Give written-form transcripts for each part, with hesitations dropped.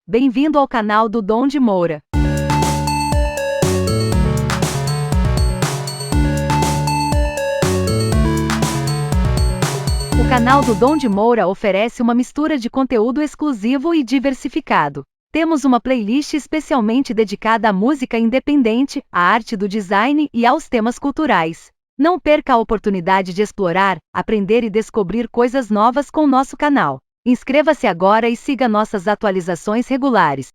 Bem-vindo ao canal do Dom de Moura. O canal do Dom de Moura oferece uma mistura de conteúdo exclusivo e diversificado. Temos uma playlist especialmente dedicada à música independente, à arte do design e aos temas culturais. Não perca a oportunidade de explorar, aprender e descobrir coisas novas com nosso canal. Inscreva-se agora e siga nossas atualizações regulares.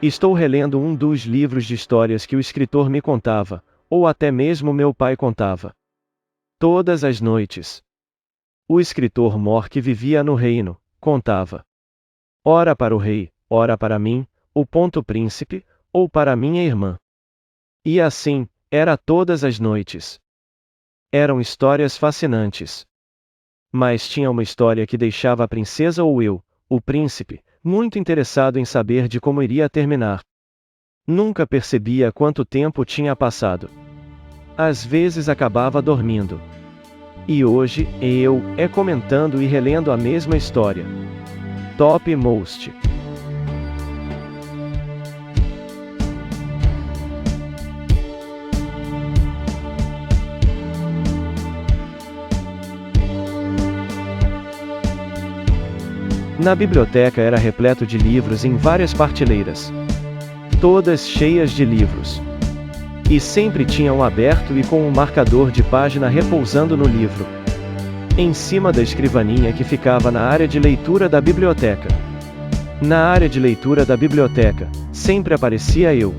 Estou relendo um dos livros de histórias que o escritor me contava, ou até mesmo meu pai contava. Todas as noites. O escritor mor que vivia no reino, contava. Ora para o rei, ora para mim, o príncipe, ou para minha irmã. E assim, era todas as noites. Eram histórias fascinantes. Mas tinha uma história que deixava a princesa ou eu, o príncipe, muito interessado em saber de como iria terminar. Nunca percebia quanto tempo tinha passado. Às vezes acabava dormindo. E hoje, eu, comentando e relendo a mesma história. Top Most. Na biblioteca era repleto de livros em várias prateleiras. Todas cheias de livros. E sempre tinha um aberto e com um marcador de página repousando no livro. Em cima da escrivaninha que ficava na área de leitura da biblioteca. Na área de leitura da biblioteca, sempre aparecia eu,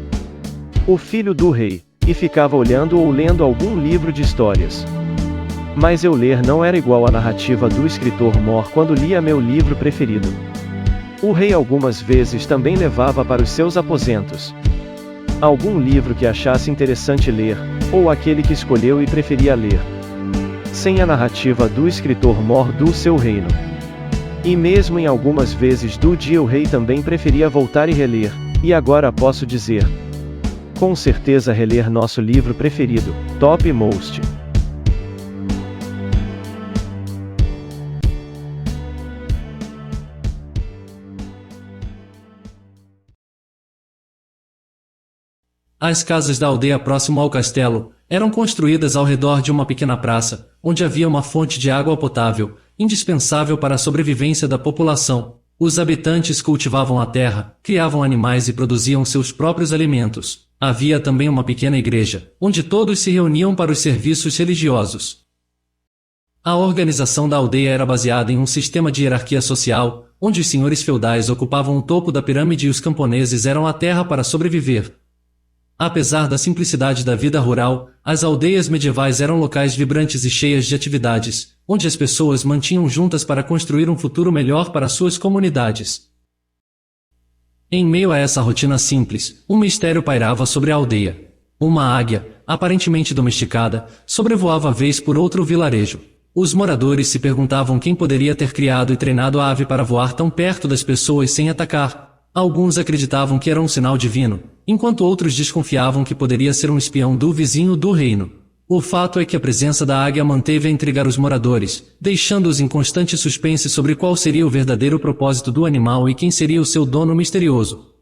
o filho do rei, e ficava olhando ou lendo algum livro de histórias. Mas eu ler não era igual à narrativa do escritor mor quando lia meu livro preferido. O rei algumas vezes também levava para os seus aposentos algum livro que achasse interessante ler, ou aquele que escolheu e preferia ler, sem a narrativa do escritor mor do seu reino. E mesmo em algumas vezes do dia o rei também preferia voltar e reler, e agora posso dizer, com certeza reler nosso livro preferido, Top Most. As casas da aldeia próximo ao castelo eram construídas ao redor de uma pequena praça, onde havia uma fonte de água potável, indispensável para a sobrevivência da população. Os habitantes cultivavam a terra, criavam animais e produziam seus próprios alimentos. Havia também uma pequena igreja, onde todos se reuniam para os serviços religiosos. A organização da aldeia era baseada em um sistema de hierarquia social, onde os senhores feudais ocupavam o topo da pirâmide e os camponeses eram a terra para sobreviver. Apesar da simplicidade da vida rural, as aldeias medievais eram locais vibrantes e cheias de atividades, onde as pessoas mantinham juntas para construir um futuro melhor para suas comunidades. Em meio a essa rotina simples, um mistério pairava sobre a aldeia. Uma águia, aparentemente domesticada, sobrevoava vez por outra o vilarejo. Os moradores se perguntavam quem poderia ter criado e treinado a ave para voar tão perto das pessoas sem atacar. Alguns acreditavam que era um sinal divino, enquanto outros desconfiavam que poderia ser um espião do vizinho do reino. O fato é que a presença da águia manteve a intrigar os moradores, deixando-os em constante suspense sobre qual seria o verdadeiro propósito do animal e quem seria o seu dono misterioso.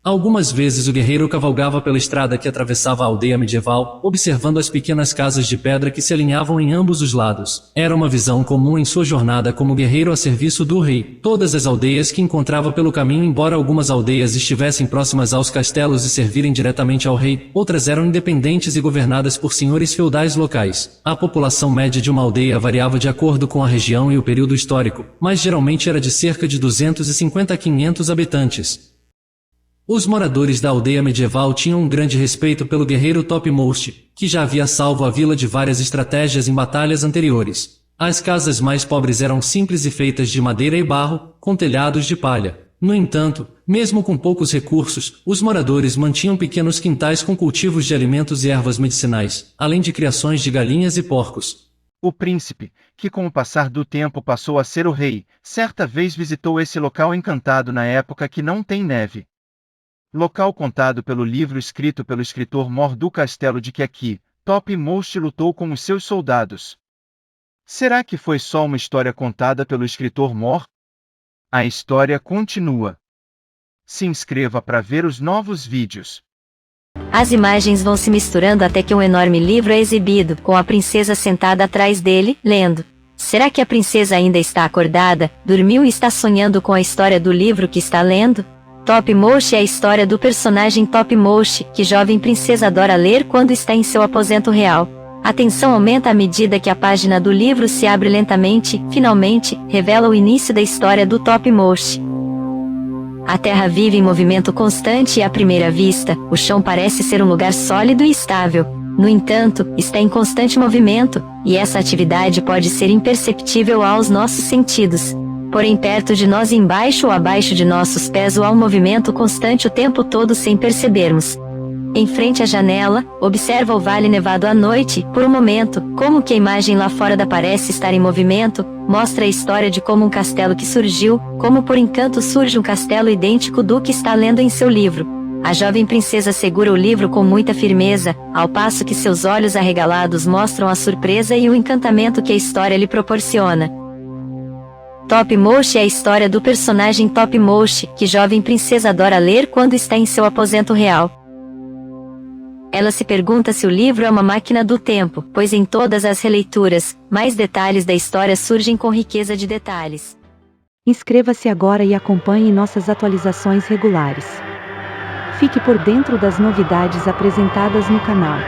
Algumas vezes o guerreiro cavalgava pela estrada que atravessava a aldeia medieval, observando as pequenas casas de pedra que se alinhavam em ambos os lados. Era uma visão comum em sua jornada como guerreiro a serviço do rei. Todas as aldeias que encontrava pelo caminho, embora algumas aldeias estivessem próximas aos castelos e servirem diretamente ao rei, outras eram independentes e governadas por senhores feudais locais. A população média de uma aldeia variava de acordo com a região e o período histórico, mas geralmente era de cerca de 250 a 500 habitantes. Os moradores da aldeia medieval tinham um grande respeito pelo guerreiro Topmost, que já havia salvo a vila de várias estratégias em batalhas anteriores. As casas mais pobres eram simples e feitas de madeira e barro, com telhados de palha. No entanto, mesmo com poucos recursos, os moradores mantinham pequenos quintais com cultivos de alimentos e ervas medicinais, além de criações de galinhas e porcos. O príncipe, que com o passar do tempo passou a ser o rei, certa vez visitou esse local encantado na época que não tem neve. Local contado pelo livro escrito pelo escritor Mor do Castelo de Keki, Thutmose lutou com os seus soldados. Será que foi só uma história contada pelo escritor Mor? A história continua. Se inscreva para ver os novos vídeos. As imagens vão se misturando até que um enorme livro é exibido, com a princesa sentada atrás dele, lendo. Será que a princesa ainda está acordada, dormiu e está sonhando com a história do livro que está lendo? Thutmose é a história do personagem Thutmose, que jovem princesa adora ler quando está em seu aposento real. A tensão aumenta à medida que a página do livro se abre lentamente, finalmente, revela o início da história do Thutmose. A Terra vive em movimento constante e à primeira vista, o chão parece ser um lugar sólido e estável. No entanto, está em constante movimento, e essa atividade pode ser imperceptível aos nossos sentidos. Porém, perto de nós, embaixo ou abaixo de nossos pés, há um movimento constante o tempo todo sem percebermos. Em frente à janela, observa o vale nevado à noite. Por um momento, como que a imagem lá fora parece estar em movimento, mostra a história de como um castelo que surgiu, como por encanto surge um castelo idêntico do que está lendo em seu livro. A jovem princesa segura o livro com muita firmeza, ao passo que seus olhos arregalados mostram a surpresa e o encantamento que a história lhe proporciona. Thutmose é a história do personagem Thutmose, que jovem princesa adora ler quando está em seu aposento real. Ela se pergunta se o livro é uma máquina do tempo, pois em todas as releituras, mais detalhes da história surgem com riqueza de detalhes. Inscreva-se agora e acompanhe nossas atualizações regulares. Fique por dentro das novidades apresentadas no canal.